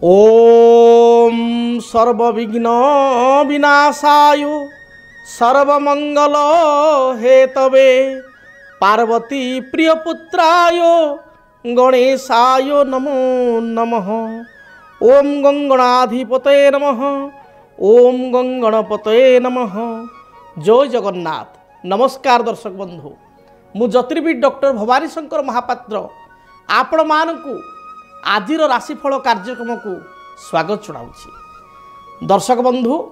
ओम सर्वविघ्न विनाशाय सर्वमंगल हेतवे पार्वती प्रियपुत्राय गणेशाय नमो नमः। ओम गंगणाधिपतये नमः। ओम गंगणपतये नमः। जय जगन्नाथ। नमस्कार दर्शक बंधु, मु ज्योतिर्विद डॉक्टर भवानी शंकर महापात्र आपण मानकु आजिर राशिफल कार्यक्रम को स्वागत जनाऊँगी। दर्शक बंधु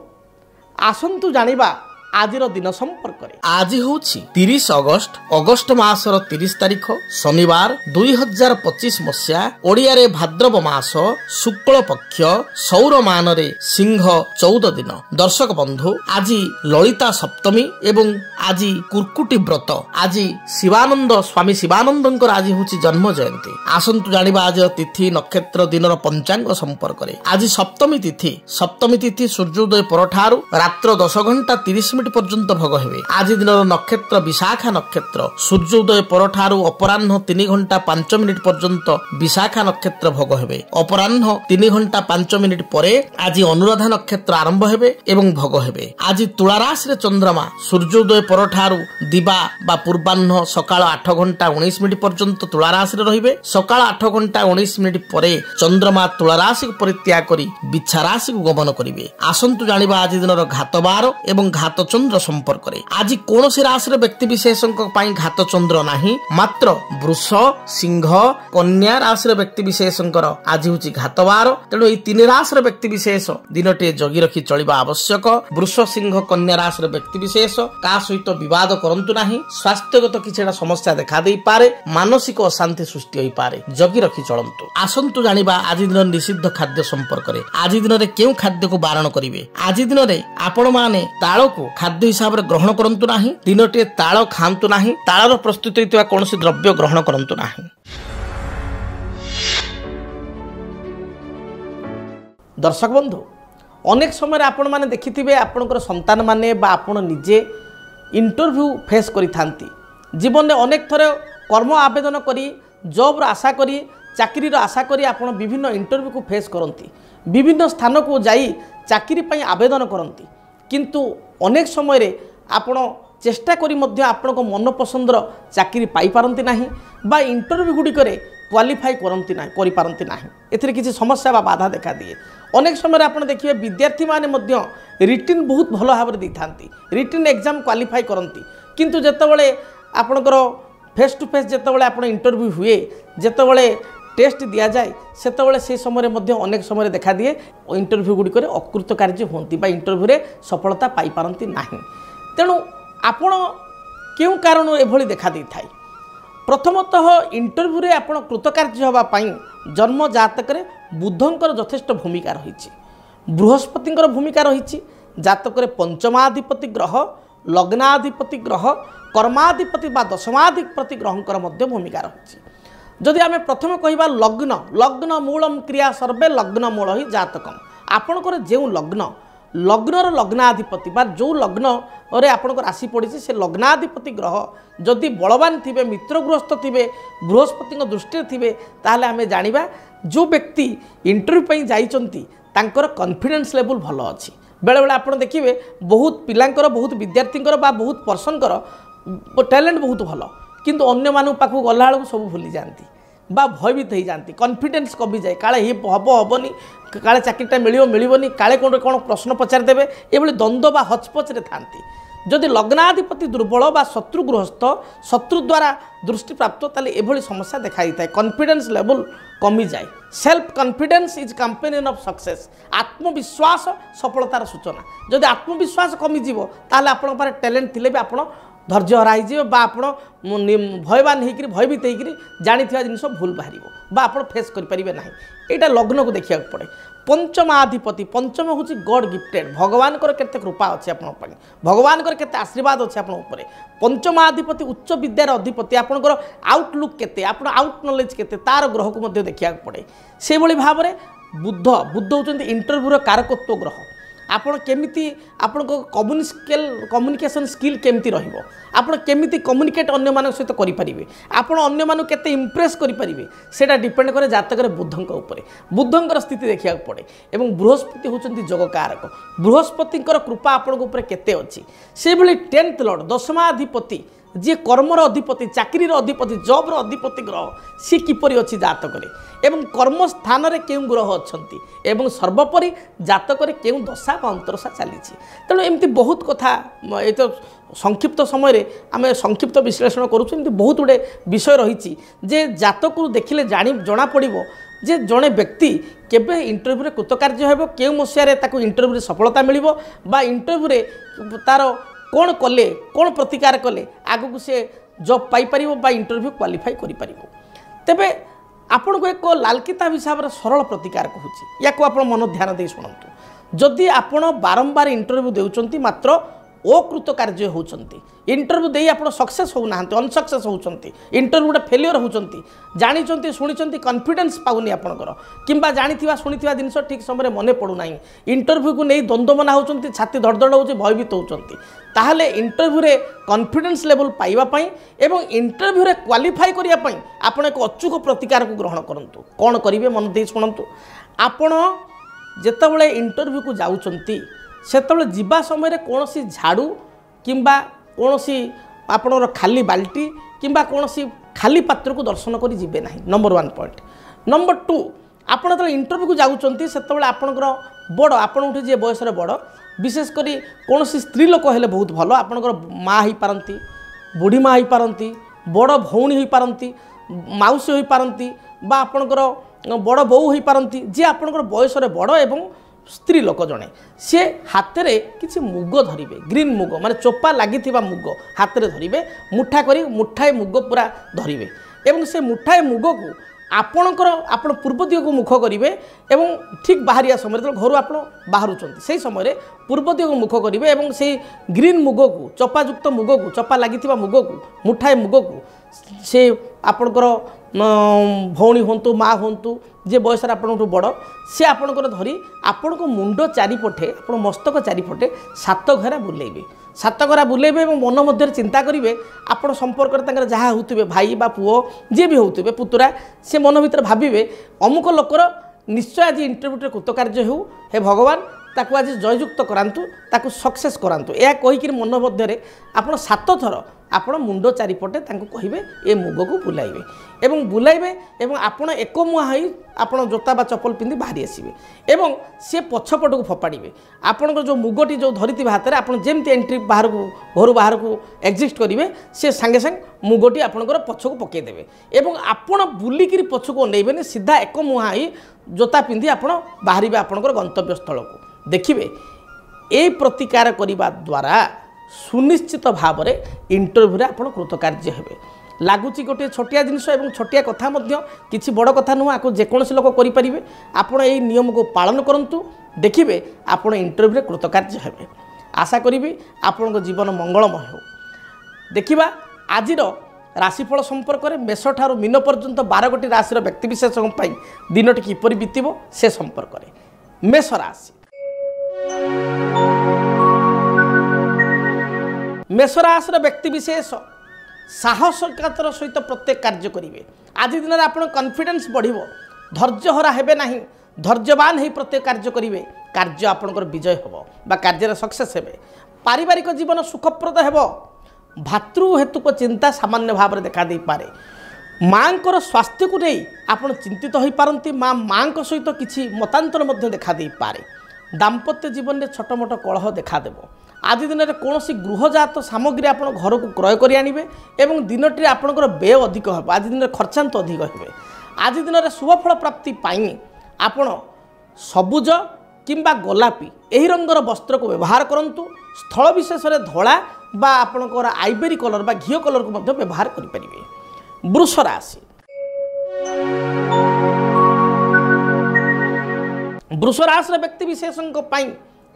आसंतु जानिबा आजिर दिन संपर्क रे। आज होछि 30 अगस्त मासर 30 तारिख शनिवार 2025 मसिया ओडिया रे भाद्रव मास शुक्ल पक्ष सौर मान रे सिंह 14 दिन। दर्शक बंधु आज ललिता सप्तमी एवं आज कुर्कुटी व्रत। आज शिवानंद स्वामी शिवानंदंकर आज होछि जन्म जयंती। आसंतु जानिबा आज तिथि नक्षत्र दिनर पंचांग संपर्क रे। आज सप्तमी तिथि सूर्योदय परठारु रात्र 10 घंटा 30 मिनिट पर्यंत भोग हेबे। आज दिन नक्षत्र विशाखा नक्षत्र सूर्योदय परठारु अपराह्न 3 घंटा 5 मिनिट पर्यंत विशाखा नक्षत्र भोग हेबे। अपराह्न 3 घंटा 5 मिनिट परे आज अनुराधा नक्षत्र आरंभ हेबे एवं भोग हेबे। आज तुला राशि रे चंद्रमा सूर्योदय परठारु दिबा बा पूर्वाह्न सकाळ 8 घंटा 19 मिनिट पर्यंत तुला राशि रे रहिबे। सकाळ 8 घंटा 19 मिनिट परे चंद्रमा तुला राशि को परित्याग करी बिच्छा राशि को गमन करिवे। आसंतु जानिबा आज दिनर घात बार एवं घात चंद्र संपर्क रे। आज कौन सी राशि व्यक्ति विशेषों घात चंद्र नहीं, मात्र वृष सिंह कन्या राशि व्यक्ति विशेषों आज हूँ घात बार। तेणु ये 3 राशि व्यक्ति विशेष दिनटे जगी रखी चलिबा आवश्यक। वृष सिंह कन्या राशि व्यक्ति विशेष का सहित विवाद करंतु नहीं। स्वास्थ्यगत किसी समस्या देखा दे पारे, मानसिक अशांति सृष्टि होई पारे, जगी रखी चलंतु। आसंतु जानिबा आज दिन निषिद्ध खाद्य संपर्क रे। आज दिन रे केउ खाद्य को बारण करिवे। आज दिन रे आपण माने ताଳ को खाद्य हिसाब रे ग्रहण करंतु नाही। दिनटे ताଳ खांतु नाही। ताळर प्रस्तुत होइतबा कोनोसी द्रव्य ग्रहण करंतु नाही। दर्शक बंधु अनेक समय आपण माने देखिथिबे आपनकर संतान माने बा आपण निजे इंटरव्यू फेस करि थांती। जीवन में अनेक थर कर्म आवेदन करी जॉब आशा करी चाकरी आशा करी आपण विभिन्न इंटरव्यू को फेस करती। विभिन्न स्थान को जाई चाकरी पई आवेदन करती, किंतु अनेक समय रे आपण चेष्टा करी मध्य आपण को मन पसंदर चाकरी पाई पारंती नाही बा इंटरव्यू गुडी करे क्वालिफाई करंती नाही करि पारंती नाही। एथिरे किछि समस्या बा बाधा देखा दिए। अनेक समय आपण देखिए विद्यार्थी माने मध्य रिटिन बहुत भलो भाबरे दै थांती, रिटिन एग्जाम क्वालिफाई करंती, किंतु जेतेबेले आपणकर फेस टू फेस जेतेबेले आपण इंटरव्यू हुए, जेतेबेले टेस्ट दिया जाए, सेतेबेले से समय मध्य अनेक समय देखा दिए इंटरव्यू गुडी करे अकृत कार्य होंती बा इंटरव्यू रे सफलता पाई पारंती नाही। तेणु आपण केउ कारण एभली देखा दै थाई। प्रथमतः इंटरव्यू रे आपण कृतकार्य होबा पई जन्म जातक रे बुधंकर यथेष्ट भूमिका रही, बृहस्पतिंकर भूमिका रही। जातक रे पंचमाधिपति ग्रह, लग्नाधिपति ग्रह, कर्माधिपति बा दशमाधिपति ग्रहंकर मध्य भूमिका रही। जदि आमे प्रथम कहिबा लग्न, लग्न मूलम क्रिया सर्वे लग्न मूल ही जातकम। आपणकर जो लग्न, लग्नर लग्नाधिपति बा जो लग्न रे आपणकर राशि पड़ी से लग्नाधिपति ग्रह जदि बलवान थिबे, मित्रगृहस्थ थिबे, बृहस्पति दृष्टि थिबे, ताहले आमे जानिबा जो व्यक्ति इंटरव्यू पई जाइचंती तांकर कॉन्फिडेंस लेवल भलो अछि। बेले बेले आपण देखिबे बहुत पिलांकर, बहुत विद्यार्थींकर बा बहुत पर्सनकर टैलेंट बहुत भलो, किंतु अन्य मानू पाखु गला बेलू सब भूली जाती बा भयभीत हो जाती, कॉन्फिडेंस कमी जाए। काले हे हम हेनी, काले चाकरीटा मिलनी, काले कौन कौन प्रश्न पचारिदेवे, ये द्वंद्व बा हचपच रे थांती। जदि लग्नाधिपति दुर्बल बा शत्रु गृहस्थ, शत्रु द्वारा दृष्टि प्राप्त, ताले एभली समस्या देखा दी थाए। कॉन्फिडेंस लेवल कमी जाए। Self confidence is companion of success. आत्मविश्वास सफलतार सूचना। जदि आत्मविश्वास कमी जीवो ताले आपण पारे टैलेंट थिले भी आपण धैर्य हराई बा आपण भयवान होकर भयभीत होकर जानी जिनस भूल बाहर बा आप फेस करें ना। यहाँ लग्न को देखा पड़े। पंचमाधिपति, पंचम हूँ गॉड गिफ्टेड। भगवान के कृपा अच्छे आप भगवान के आशीर्वाद अच्छे आप। पंचमाधिपति उच्च विद्यार अधिपति। आपंकर आउटलुक केते, आप आउट नॉलेज केते, तार ग्रह को देखा पड़े। से भाव में बुध, बुध होती इंटरव्यूर कारकत्व ग्रह। आपण केमिति आपण कम्युनिकेशन स्किल केमिति रहिबो आपण केमिति कम्युनिकेट अन्य मान सहित करि परिबे आपण अन्य मान केते इंप्रेस करि परिबे सेटा डिपेंड करे जातक बुधंक उपरे बुधंकर स्थिति देखिया पड़े एवं बृहस्पति होचंती जगकारक बृहस्पतिंकर कृपा आपण उपरे केते अछि से भली 10th लॉर्ड दशमाधिपति जी कर्मर अधिपति चाकरी अधिपति जॉबर अधिपति ग्रह सी किपरि अच्छी जातक एवं कर्म स्थान में क्यों ग्रह अच्छा एवं सर्वोपरि जातक क्यों दशा बा अंतरशा चली तेणु एमती बहुत कथा ये तो संक्षिप्त समय आम संक्षिप्त विश्लेषण करुँ बहुत गुड़े विषय रही जे जातक देखिले जना पड़ो जे जड़े व्यक्ति केबे इंटरव्यू रे कृतकार्य हेबो केउ मसिया ताको इंटरव्यू रे सफलता मिलिबो बा इंटरव्यू रे तार कौन कले कौन प्रतिकार कले आगु से जॉब पाई परिबो बा इंटरव्यू क्वालिफाई करि परिबो तेबे आपण को एक लाल किताब हिसाब रे सरल प्रतिकार कहूची या को आपण मन ध्यान दे सुनंतु जदि आपण बारंबार इंटरव्यू देउचंती मात्र अकृत कार्य होउचंती इंटरव्यू देई आपण सक्सेस हो नाहंती अनसक्सेस होउचंती इंटरव्यू फेलियर होउचंती जानिचंती सुनिचंती कॉन्फिडेंस पाउनी आपणकर किंबा जानिथिबा सुनिथिबा जिंस ठीक समय मने पडु नाही इंटरव्यू को नै द्वंद्वमना होउचंती छाती धड़धड़ होउची भयभीत होउचंती ताहले इंटरव्यू रे कॉन्फिडेंस लेवल पाइबा पई एवं इंटरव्यू रे क्वालिफाई करिया पई आपण एक अचूक प्रतिकार को ग्रहण करंतु कोन करिवे मन दे सुनंतु आपण जेतबेले इंटरव्यू को जाउचंती सेतबेले जिबा समय कौन सी झाड़ू किंबा कौन सी आपणर खाली बाल्टी किंबा कौन सी खाली पात्र को दर्शन करी जिबे नाही नंबर 1 पॉइंट नंबर 2 आपण जो इंटरव्यू को जाउचंती सेतबेले आपणकर बड़ आपण जे बयस रे बड़ विशेषकर कौन सी स्त्री लोक हेले बहुत भल आपणकर माँ हो पारती बुढ़ी माँ हो पारती बड़ भौणी हो पारती माउसी हो पारती बा आपणकर बड़ बोऊ हो पारती जे आपणकर बयस रे बड़ एवं स्त्री लोक जड़े सी हाथ में किसी मुग धरिबे ग्रीन मुग माने चोपा लगी मुग हाथ में धरिबे मुठा करी मुठाए मुग पूरा धरिबे एवं से मुठाए मुग को आपणकर आपण पूर्व दिग को मुख करेंगे एवं ठीक बाहरिया समय जो घर आप बाहर से समय पूर्व दिग को मुख करेंगे एवं से ग्रीन मुग को चपायुक्त मुग को चपा लगी मुग को मुठाए मुग को से आपणकर भौणी हूँ माँ हूँ जे बयस आपण बड़ सी आपणकर धरी आपण को मुंड चारिपटे आप मस्तक चारिपटे 7 घरा बुलेबे 7 घरा बुलेबे और मन मध्य चिंता करेंगे आपण संपर्क जहाँ होते भाई बा पुओ जी भी होते पुतुरा से मन भर भावे अमुक लोकर निश्चय आज इंटरव्यू कृतकार्य हो हे भगवान ताकू आज जययुक्त करांतु ताकू सक्सेस करांतु या कहीकि मन मध्य आपण 7 थर आपण मुंड चारिपटे कहे ए मुग को बुलाइबे एवं बुलाइबे एवं आपण एक मुहां होई आपण जोता बा चप्पल पिंधि बाहरी आसीबे एवं से पछपट को फपाड़े आपण जो मुगटी जो धरी हाथ में आप जमती एंट्री बाहर को घर बाहर को एक्जिस्ट करेंगे से सांगे सांगे मुगटी आपणकर पछ को पकईदेवे एवं आपण बुलिकी पछ को अनेबेनि सीधा एक मुहां होई जोता पिंधि आपण बाहर आपणकर गंतव्य स्थल को देखिए ए प्रतिकार करने द्वारा सुनिश्चित भाव में इंटरव्यू आप कृतकार्य हेबे लगुच गोटे छोटिया जिनस और छोटिया कथा किसी बड़ कथा नुह आपको जेकोसी लोक करेंगे आपड़ यही नियम को पालन करूँ देखिए आपड़ इंटरव्यू कृतकार्य हेबे आशा करी आपण जीवन मंगलमय हो देखा आज राशिफल संपर्क में मेष ठार मीन पर्यंत 12 गोटी राशि व्यक्तिशेष दिनटी किपर बीतब से संपर्क में मेष राशि मेष राशि व्यक्तिशेष साहसिकतार सहित प्रत्येक कार्य करेंगे आज दिन में आप कॉन्फिडेंस बढ़ धैर्यहरा हेबे नहीं धैर्यवान हो प्रत्येक कार्य करेंगे कार्य आपणकर विजय हम बा कार्य सक्सेस हेबे पारिवारिक जीवन सुखप्रद हेबो भातृ हेतुक चिंता सामान्य भाव में देखा दे पारे माँ को स्वास्थ्य को नहीं आप चिंतित हो पारती माँ सहित किसी मतांतर देखा दे पारे दाम्पत्य जीवन में छोट मोट कलह देखादेव आज दिन में कौन गृहजात सामग्री आप घर को क्रय कर आने एवं दिनटी आपंकर व्यय अधिक हो आज दिन में खर्चांत अधिक हे आज दिन में शुभफल प्राप्ति आपण सबुज किंबा गोलापी यही रंगर वस्त्र को व्यवहार करंतु स्थल विशेष में धला बा आपणकर आइबेरी कलर बा घीओ कलर को मध्य व्यवहार करें। वृष राशि वृष राशि व्यक्ति विशेषों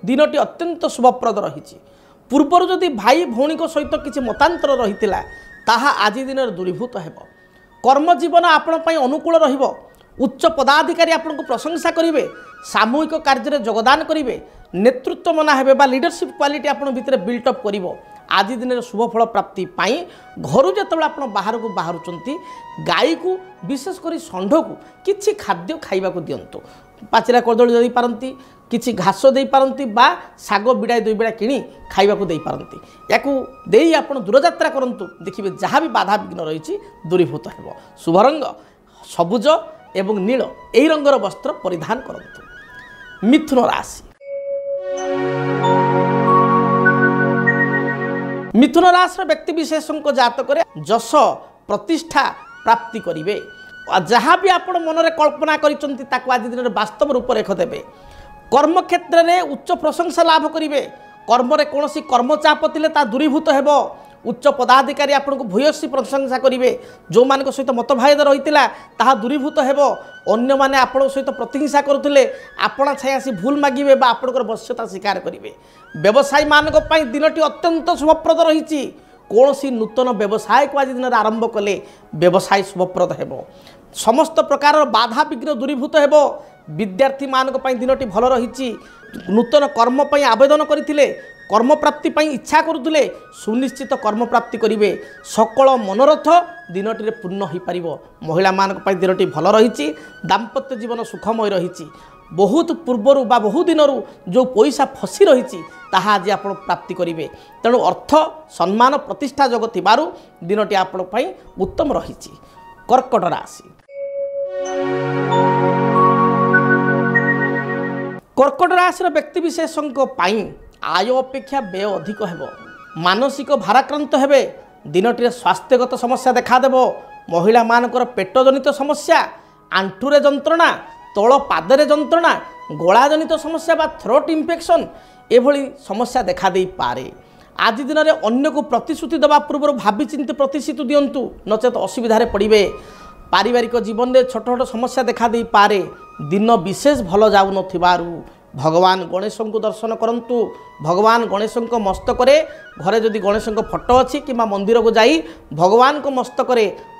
दिनटी अत्यंत शुभप्रद रही पूर्वर जदि भाई भौणी सहित किसी मतांतर रही ताहा आज दिन में दूरीभूत हो कर्मजीवन आपण अनुकूल रहिबो उच्च पदाधिकारी आपको प्रशंसा करेंगे सामूहिक कार्य योगदान करेंगे नेतृत्व मना हे लीडरशिप क्वालिटी आपण भितर बिल्टअप कर आज दिन शुभफल प्राप्ति घर जो आप बाहर को बाहर गाई को विशेषकर षंढ को किसी खाद्य खाइबा दिंतु पाचिला कदली दे पारती किसी घास दे पारती बा शाग बिड़ा दुई बिड़ा किणी खाइबा दे पारती या आप दूरयात्रा करंतु देखिए जहाँ भी बाधा विघ्न रही दूरीभूत हो शुभ रंग सबुज एवं नील यही रंगर वस्त्र परिधान करंतु। मिथुन राशि मिथुन राशि व्यक्ति विशेषों जातक जश प्रतिष्ठा प्राप्ति करेंगे जहाँ भी आप मनरे कल्पना कर आज दिन वास्तव रूपरेख देवे कर्म क्षेत्र में उच्च प्रशंसा लाभ करेंगे कर्म कौन कर्मचाप थे दूरीभूत हो उच्च पदाधिकारी आपको भूयसी प्रशंसा करेंगे जो मान सहित मतभेद रही है दूरीभूत हो अन्य मैंने आपण सहित प्रतिहिंसा करुले आपण छाई भूल मागे आपंकर वश्यता स्वीकार करेंगे व्यवसायी मान दिनटी अत्यंत शुभप्रद रही कौन नूतन व्यवसाय को आज दिन आरंभ कले व्यवसाय शुभप्रद हो समस्त प्रकार बाधा विघ्न दूरीभूत हो विद्यार्थी मान दिनटी भल रही नूतन कर्म आवेदन करते कर्म प्राप्ति इच्छा करुले सुनिश्चित कर्म प्राप्ति करेंगे सकल मनोरथ दिनटी पूर्ण हो पार महिला मान दिनटी भल रही दाम्पत्य जीवन सुखमय रही बहुत पूर्वर बा बहु दिन जो पैसा फसी रही आज आप प्राप्ति करेंगे तेणु अर्थ सम्मान प्रतिष्ठा जग थिबारु दिनटी आपण उत्तम रही। कर्कट राशि कर्कट राशि व्यक्ति विशेषों आय अपेक्षा व्यय अधिक हो मानसिक भाराक्रांत हेबे दिनटी स्वास्थ्यगत समस्या देखादेव महिला मानकर पेट जनित समस्या आंठुरे जंत्रणा तल पादरे जंत्रणा गला जनित समस्या बा थ्रोट इन्फेक्शन एभली समस्या देखा दे पारे आज दिन में अन्य को प्रतिश्रुति देवा पूर्व भावी चिंती प्रतिश्रुति दिंतु नचेत असुविधार पड़े पारिवारिक जीवन में छोट छोट समस्या देखा दे पारे दिन विशेष भल जाऊ न भगवान गणेश को दर्शन करंतु भगवान गणेश मस्तक घरे जदि गणेश फोटो अच्छी कि मंदिर को जाई भगवान को मस्तक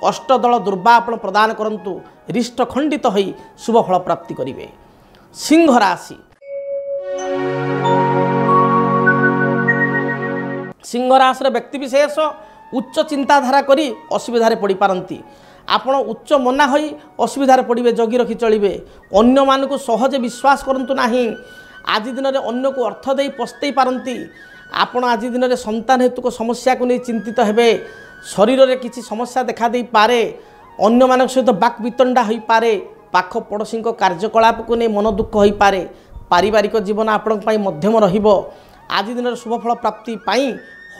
अष्टदल दुर्बा आपण प्रदान करंतु रिष्ट खंडित होई शुभ फल प्राप्ति करेंगे। सिंह राशि सिंह राशि व्यक्ति विशेष उच्च चिंताधारा करी असुविधा पड़ पारती आपण उच्च मना होई असुविधार पड़े जगी रखी चलिए अन्य मान को सहजे विश्वास करंतु नाही आज दिन में अन्य को अर्थ दे पस्ते पारती आपण आज दिन में संतान हेतु को समस्या को नहीं चिंतित हेबे शरीर में किसी समस्या देखा दे पारे अन्य मान सहित बाक वितंडा हो पारे पाख पड़ोशी कार्यकलाप को नहीं मन दुख हो पारे पारिवारिक जीवन आपण मध्यम रहिबो आज दिन शुभफल प्राप्ति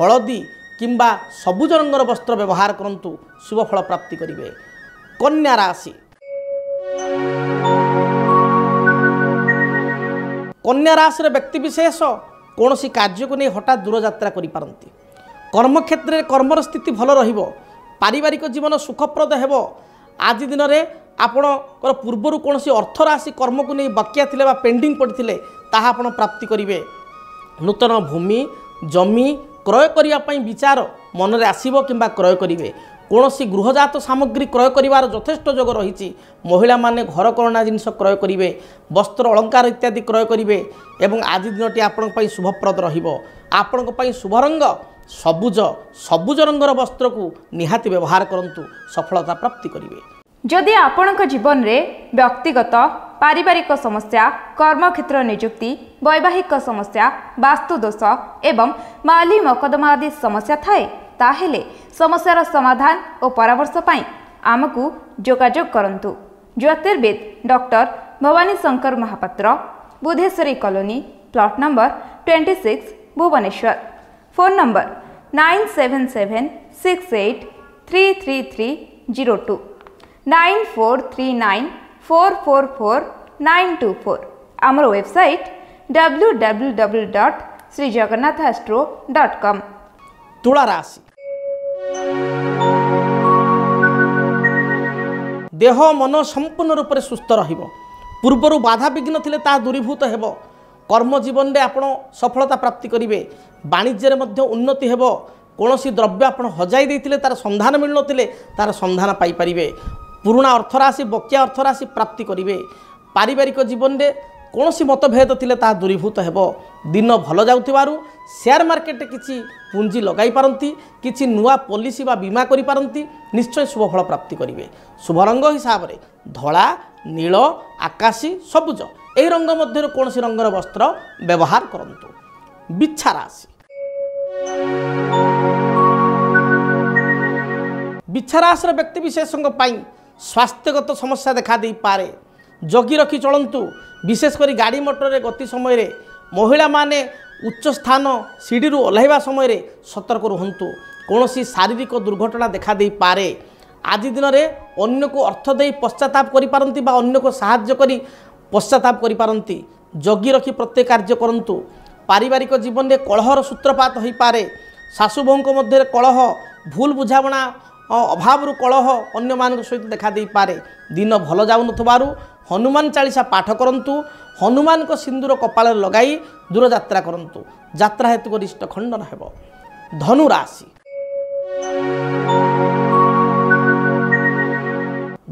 हलदी किंबा सबुज रंगर वस्त्र व्यवहार करंतु शुभ फल प्राप्ति करेंगे। कन्या राशि कन्या राशि व्यक्ति विशेष कौन सी कार्य को नहीं हठात दूरयात्रा करि पारंती कर्म क्षेत्र में कर्मर स्थिति भल रहिबो पारिवारिक जीवन सुखप्रद हेबो आज दिन में आपणकर पूर्वर कौन सी अर्थ राशि कर्म को नहीं बकिया थिले बा पेंडिंग पड़ते ताहा आपण प्राप्ति करेंगे नूतन भूमि जमी क्रय करने विचार मन में आसब कि क्रय करेंगे कौन सी गृहजात सामग्री क्रय कर यथेष्ट जोग रही महिला माने घर करना जिनस क्रय करेंगे वस्त्र अलंकार इत्यादि क्रय करेंगे एवं आज दिनटी आपण शुभप्रद आपण शुभ रंग सबुज सबुज रंगर वस्त्र को निहाती व्यवहार करंतु सफलता प्राप्ति करेंगे। जदि आपणक जीवन में व्यक्तिगत पारिवारिक समस्या कर्मक्षेत्र नियुक्ति वैवाहिक समस्या वास्तुदोष एवं माली मकदमा आदि समस्या थाए ताहेले समस्यार समाधान और परामर्श पाई आमको जोगाजोग करंतु। ज्योतिर्विद doctor Bhabani Shankar Mahapatra Budheswari colony plot number 26 Bhubaneswar phone number 9776833302 9439444924 आमर वेबसाइट www.srijagannathastro.com। तुला राशि देह मन संपूर्ण रूप से सुस्थ रहिबो पूर्वर बाधा विघ्न थिले ता दूरीभूत हेबो कर्म जीवन में आपण सफलता प्राप्ति करेंगे वाणिज्य में उन्नति हेबो कौन द्रव्य आप हजाई देते तार संधान मिल नथिले तार संधान पाइपर पुराणा अर्थराशि बकिया अर्थराशि प्राप्ति करेंगे पारिवारिक जीवन में କୌଣସି ମତଭେଦ ଥିଲେ ତାହା ଦୂରୀଭୂତ ହେବ। ଦିନ ଭଲ ଯାଉଥିବାରୁ ସେୟାର ମାର୍କେଟରେ କିଛି ପୁଞ୍ଜି ଲଗାଇ ପାରନ୍ତି, କିଛି ନୂଆ ପଲିସି ବା ବୀମା କରିପାରନ୍ତି, ନିଶ୍ଚୟ ଶୁଭଫଳ ପ୍ରାପ୍ତି କରିବେ। ଶୁଭ ରଙ୍ଗ ହିସାବରେ ଧଳା, ନୀଳ, ଆକାଶୀ, ସବୁଜ ଏହି ରଙ୍ଗ ମଧ୍ୟରୁ କୌଣସି ରଙ୍ଗର ବସ୍ତ୍ର ବ୍ୟବହାର କରନ୍ତୁ। ବିଛା ରାଶି। ବିଛା ରାଶିର ବ୍ୟକ୍ତିବିଶେଷଙ୍କ ପାଇଁ ସ୍ୱାସ୍ଥ୍ୟଗତ ସମସ୍ୟା ଦେଖାଦେଇପାରେ। ଜଗି ରଖି ଚଳନ୍ତୁ। ବିଶେଷ କରି ଗାଡ଼ି ମଟରରେ ଗତି ସମୟରେ, ମହିଳାମାନେ ଉଚ୍ଚ ସ୍ଥାନ ସିଡ଼ିରୁ ଓହ୍ଲାଇବା ସମୟରେ ସତର୍କ ରୁହନ୍ତୁ। କୌଣସି ଶାରୀରିକ ଦୁର୍ଘଟଣା ଦେଖାଦେଇପାରେ। ଆଜି ଦିନରେ ଅନ୍ୟକୁ ଅର୍ଥ ଦେଇ ପଶ୍ଚାତାପ କରିପାରନ୍ତି ବା ଅନ୍ୟକୁ ସାହାଯ୍ୟ କରି ପଶ୍ଚାତାପ କରିପାରନ୍ତି। ଜଗି ରଖି ପ୍ରତ୍ୟେକ କାର୍ଯ୍ୟ କରନ୍ତୁ। ପାରିବାରିକ ଜୀବନରେ କଳହର ସୂତ୍ରପାତ ହୋଇପାରେ। ଶାଶୁ ବୋହୂଙ୍କ ମଧ୍ୟରେ କଳହ, ଭୁଲ ବୁଝାମଣା ଅଭାବରୁ କଳହ ଅନ୍ୟମାନଙ୍କ ସହିତ ଦେଖାଦେଇପାରେ। ଦିନ ଭଲ ଯାଉନଥିବାରୁ ହନୁମାନ ଚାଳିଶା ପାଠ କରନ୍ତୁ। ହନୁମାନଙ୍କ ସିନ୍ଦୁର କପାଳରେ ଲଗାଇ ଦୂରଯାତ୍ରା କରନ୍ତୁ। ଯାତ୍ରା ହେତୁ ଗରିଷ୍ଠ ଖଣ୍ଡନ ହେବ। ଧନୁ ରାଶି।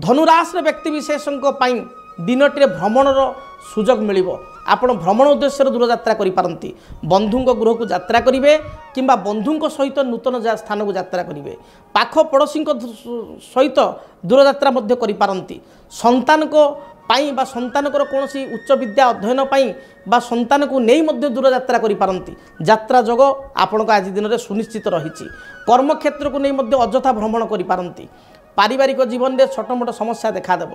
ଧନୁ ରାଶିର ବ୍ୟକ୍ତିବିଶେଷଙ୍କ ପାଇଁ ଦିନଟିରେ ଭ୍ରମଣର ସୁଯୋଗ ମିଳିବ। ଆପଣ ଭ୍ରମଣ ଉଦ୍ଦେଶ୍ୟରେ ଦୂରଯାତ୍ରା କରିପାରନ୍ତି। ବନ୍ଧୁଙ୍କ ଗୃହକୁ ଯାତ୍ରା କରିବେ କିମ୍ବା ବନ୍ଧୁଙ୍କ ସହିତ ନୂତନ ସ୍ଥାନକୁ ଯାତ୍ରା କରିବେ। ପାଖ ପଡ଼ୋଶୀଙ୍କ ସହିତ ଦୂରଯାତ୍ରା ମଧ୍ୟ କରିପାରନ୍ତି। ସନ୍ତାନଙ୍କ ପାଇଁ ବା ସନ୍ତାନଙ୍କର କୌଣସି ଉଚ୍ଚ ବିଦ୍ୟା ଅଧ୍ୟୟନ ପାଇଁ ବା ସନ୍ତାନକୁ ନେଇ ମଧ୍ୟ ଦୂରଯାତ୍ରା କରିପାରନ୍ତି। ଯାତ୍ରା ଯୋଗ ଆପଣଙ୍କ ଆଜି ଦିନରେ ସୁନିଶ୍ଚିତ ରହିଛି। କର୍ମକ୍ଷେତ୍ରକୁ ନେଇ ମଧ୍ୟ ଅଯଥା ଭ୍ରମଣ କରିପାରନ୍ତି। ପାରିବାରିକ ଜୀବନରେ ଛୋଟମୋଟ ସମସ୍ୟା ଦେଖାଦେବ।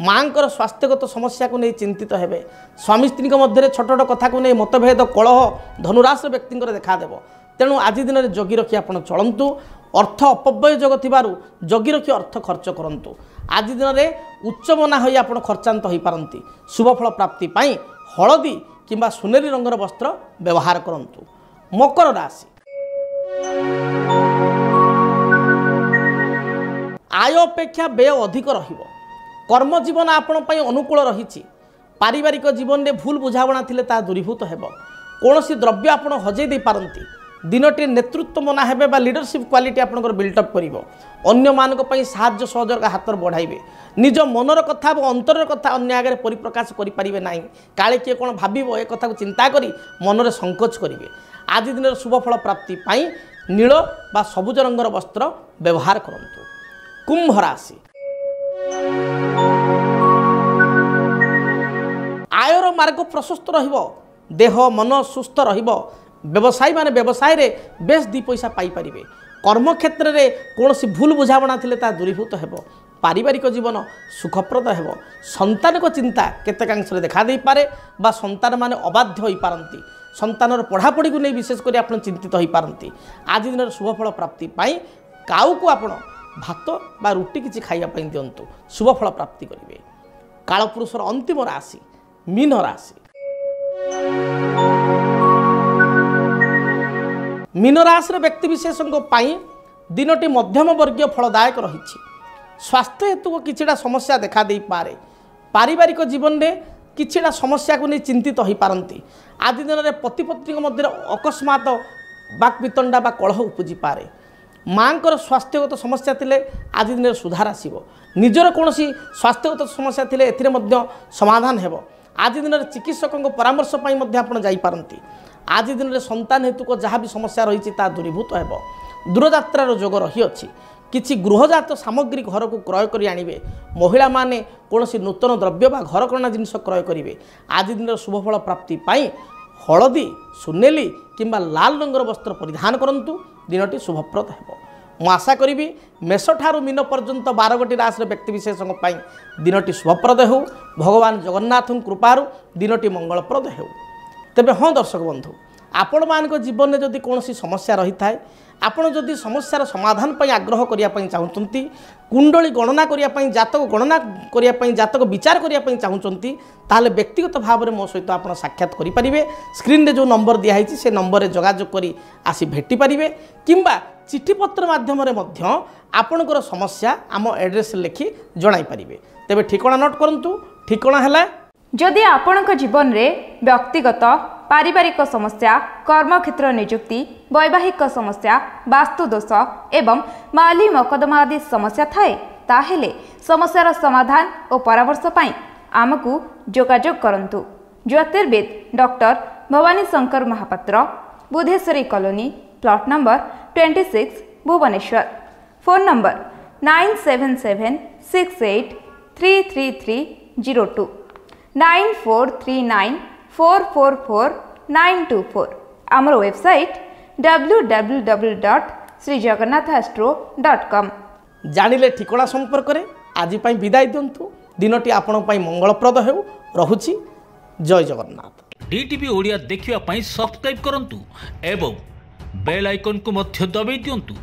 ମାଙ୍କର ସ୍ୱାସ୍ଥ୍ୟଗତ ସମସ୍ୟାକୁ ନେଇ ଚିନ୍ତିତ ହେବେ। ସ୍ୱାମୀ ସ୍ତ୍ରୀଙ୍କ ମଧ୍ୟରେ ଛୋଟ ଛୋଟ କଥାକୁ ନେଇ ମତଭେଦ, କଳହ ଧନୁରାଶିର ବ୍ୟକ୍ତିଙ୍କର ଦେଖାଦେବ। ତେଣୁ ଆଜି ଦିନରେ ଜଗି ରଖି ଆପଣ ଚଳନ୍ତୁ। ଅର୍ଥ ଅପବ୍ୟୟ ଯୋଗ ଥିବାରୁ ଜଗି ରଖି ଅର୍ଥ ଖର୍ଚ୍ଚ କରନ୍ତୁ। ଆଜି ଦିନରେ ଉଚ୍ଚ ମନା ହୋଇ ଆପଣ ଖର୍ଚ୍ଚାନ୍ତ ହୋଇପାରନ୍ତି। ଶୁଭଫଳ ପ୍ରାପ୍ତି ପାଇଁ ହଳଦୀ କିମ୍ବା ସୁନେଲି ରଙ୍ଗର ବସ୍ତ୍ର ବ୍ୟବହାର କରନ୍ତୁ। ମକର ରାଶି। ଆୟ ଅପେକ୍ଷା ବ୍ୟୟ ଅଧିକ ରହିବ। କର୍ମଜୀବନ ଆପଣ ପାଇଁ ଅନୁକୂଳ ରହିଛି। ପାରିବାରିକ ଜୀବନରେ ଭୁଲ ବୁଝାମଣା ଥିଲେ ତାହା ଦୂରୀଭୂତ ହେବ। କୌଣସି ଦ୍ରବ୍ୟ ଆପଣ ହଜେଇ ଦେଇପାରନ୍ତି। ଦିନଟି ନେତୃତ୍ୱ ମନା ହେବେ ବା লিডরশিপ କ୍ୱାଲିଟି ଆପଣଙ୍କର ବିଲ୍ଡଅପ୍ କରିବ। ଅନ୍ୟମାନଙ୍କ ପାଇଁ ସାହାଯ୍ୟ ସହଯୋଗ ହାତର ବଢ଼ାଇବେ। ନିଜ ମନର କଥା ଏବଂ ଅନ୍ତରର କଥା ଅନ୍ୟ ଆଗରେ ପରିପ୍ରକାଶ କରିପାରିବେ ନାହିଁ। କାଳେ କିଏ କ'ଣ ଭାବିବ ଏ କଥାକୁ ଚିନ୍ତା କରି ମନରେ ସଂକୋଚ କରିବେ। ଆଜି ଦିନର ଶୁଭଫଳ ପ୍ରାପ୍ତି ପାଇଁ ନୀଳ ବା ସବୁଜ ରଙ୍ଗର ବସ୍ତ୍ର ବ୍ୟବହାର କରନ୍ତୁ। କୁମ୍ଭ ରାଶି। ଆୟର ମାର୍ଗ ପ୍ରଶସ୍ତ ରହିବ। ଦେହ ମନ ସୁସ୍ଥ ରହିବ। ବ୍ୟବସାୟୀମାନେ ବ୍ୟବସାୟରେ ବେଶ ଦୁଇ ପଇସା ପାଇପାରିବେ। କର୍ମକ୍ଷେତ୍ରରେ କୌଣସି ଭୁଲ ବୁଝାମଣା ଥିଲେ ତାହା ଦୂରୀଭୂତ ହେବ। ପାରିବାରିକ ଜୀବନ ସୁଖପ୍ରଦ ହେବ। ସନ୍ତାନଙ୍କ ଚିନ୍ତା କେତେକାଂଶରେ ଦେଖାଦେଇପାରେ ବା ସନ୍ତାନମାନେ ଅବାଧ୍ୟ ହୋଇପାରନ୍ତି। ସନ୍ତାନର ପଢ଼ାପଢ଼ିକୁ ନେଇ ବିଶେଷ କରି ଆପଣ ଚିନ୍ତିତ ହୋଇପାରନ୍ତି। ଆଜି ଦିନର ଶୁଭଫଳ ପ୍ରାପ୍ତି ପାଇଁ କାଉକୁ ଆପଣ ଭାତ ବା ରୁଟି କିଛି ଖାଇବା ପାଇଁ ଦିଅନ୍ତୁ। ଶୁଭଫଳ ପ୍ରାପ୍ତି କରିବେ। କାଳପୁରୁଷର ଅନ୍ତିମ ରାଶି ମୀନ ରାଶି। ମୀନ ରାଶିର ବ୍ୟକ୍ତିବିଶେଷଙ୍କ ପାଇଁ ଦିନଟି ମଧ୍ୟମ ବର୍ଗୀୟ ଫଳଦାୟକ ରହିଛି। ସ୍ୱାସ୍ଥ୍ୟ ହେତୁ କିଛିଟା ସମସ୍ୟା ଦେଖାଦେଇପାରେ। ପାରିବାରିକ ଜୀବନରେ କିଛିଟା ସମସ୍ୟାକୁ ନେଇ ଚିନ୍ତିତ ହୋଇପାରନ୍ତି। ଆଜି ଦିନରେ ପତି ପତ୍ନୀଙ୍କ ମଧ୍ୟରେ ଅକସ୍ମାତ ବାକ୍ବିତଣ୍ଡା ବା କଳହ ଉପୁଜିପାରେ। ମାଙ୍କର ସ୍ୱାସ୍ଥ୍ୟଗତ ସମସ୍ୟା ଥିଲେ ଆଜି ଦିନରେ ସୁଧାର ଆସିବ। ନିଜର କୌଣସି ସ୍ୱାସ୍ଥ୍ୟଗତ ସମସ୍ୟା ଥିଲେ ଏଥିରେ ମଧ୍ୟ ସମାଧାନ ହେବ। ଆଜି ଦିନରେ ଚିକିତ୍ସକଙ୍କ ପରାମର୍ଶ ପାଇଁ ମଧ୍ୟ ଆପଣ ଯାଇପାରନ୍ତି। ଆଜି ଦିନରେ ସନ୍ତାନ ହେତୁକ ଯାହା ବି ସମସ୍ୟା ରହିଛି ତାହା ଦୂରୀଭୂତ ହେବ। ଦୂରଯାତ୍ରାର ଯୋଗ ରହିଅଛି। କିଛି ଗୃହଜାତ ସାମଗ୍ରୀ ଘରକୁ କ୍ରୟ କରି ଆଣିବେ। ମହିଳାମାନେ କୌଣସି ନୂତନ ଦ୍ରବ୍ୟ ବା ଘରକରଣା ଜିନିଷ କ୍ରୟ କରିବେ। ଆଜି ଦିନର ଶୁଭଫଳ ପ୍ରାପ୍ତି ପାଇଁ ହଳଦୀ, ସୁନେଲି କିମ୍ବା ଲାଲ ରଙ୍ଗର ବସ୍ତ୍ର ପରିଧାନ କରନ୍ତୁ। ଦିନଟି ଶୁଭପ୍ରଦ ହେବ। ମୁଁ ଆଶା କରିବି ମେଷଠାରୁ ମୀନ ପର୍ଯ୍ୟନ୍ତ 12 ଗୋଟି ରାଶିର ବ୍ୟକ୍ତିବିଶେଷଙ୍କ ପାଇଁ ଦିନଟି ଶୁଭପ୍ରଦ ହେଉ। ଭଗବାନ ଜଗନ୍ନାଥଙ୍କ କୃପାରୁ ଦିନଟି ମଙ୍ଗଳପ୍ରଦ ହେଉ। ତେବେ ହଁ ଦର୍ଶକ ବନ୍ଧୁ, ଆପଣମାନଙ୍କ ଜୀବନରେ ଯଦି କୌଣସି ସମସ୍ୟା ରହିଥାଏ, ଆପଣ ଯଦି ସମସ୍ୟାର ସମାଧାନ ପାଇଁ ଆଗ୍ରହ କରିବା ପାଇଁ ଚାହୁଁଛନ୍ତି, କୁଣ୍ଡଳୀ ଗଣନା କରିବା ପାଇଁ, ଜାତକ ଗଣନା କରିବା ପାଇଁ, ଜାତକ ବିଚାର କରିବା ପାଇଁ ଚାହୁଁଛନ୍ତି, ତାହେଲେ ବ୍ୟକ୍ତିଗତ ଭାବରେ ମୋ ସହିତ ଆପଣ ସାକ୍ଷାତ କରିପାରିବେ। ସ୍କ୍ରିନ୍ରେ ଯେଉଁ ନମ୍ବର ଦିଆହେଇଛି ସେ ନମ୍ବରରେ ଯୋଗାଯୋଗ କରି ଆସି ଭେଟିପାରିବେ କିମ୍ବା ଚିଠିପତ୍ର ମାଧ୍ୟମରେ ମଧ୍ୟ ଆପଣଙ୍କର ସମସ୍ୟା ଆମ ଆଡ୍ରେସ୍ ଲେଖି ଜଣାଇପାରିବେ। ତେବେ ଠିକଣା ନୋଟ୍ କରନ୍ତୁ। ଠିକଣା ହେଲା, ଯଦି ଆପଣଙ୍କ ଜୀବନରେ ବ୍ୟକ୍ତିଗତ ପାରିବାରିକ ସମସ୍ୟା, କର୍ମକ୍ଷେତ୍ର ନିଯୁକ୍ତି, ବୈବାହିକ ସମସ୍ୟା, ବାସ୍ତୁଦୋଷ ଏବଂ ମାଲି ମକଦ୍ଦମା ଆଦି ସମସ୍ୟା ଥାଏ, ତାହେଲେ ସମସ୍ୟାର ସମାଧାନ ଓ ପରାମର୍ଶ ପାଇଁ ଆମକୁ ଯୋଗାଯୋଗ କରନ୍ତୁ। ज्योतिर्विद doctor Bhabani Shankar Mahapatra, Budheswari colony, plot number 26, Bhubaneswar. Phone number 9776833302 9439444924। आमर वेबसाइट www.srijagannathastro.com। जानिले ठिकणा संपर्क में आज विदाय दिंतु। दिनटी आपण मंगलप्रद हेउ। रहुछि। जय जगन्नाथ। डीटीवी ओडिया देखिवा पई सब्सक्राइब करंतु एवं बेल आइकन को मध्य दबाई दियंतु।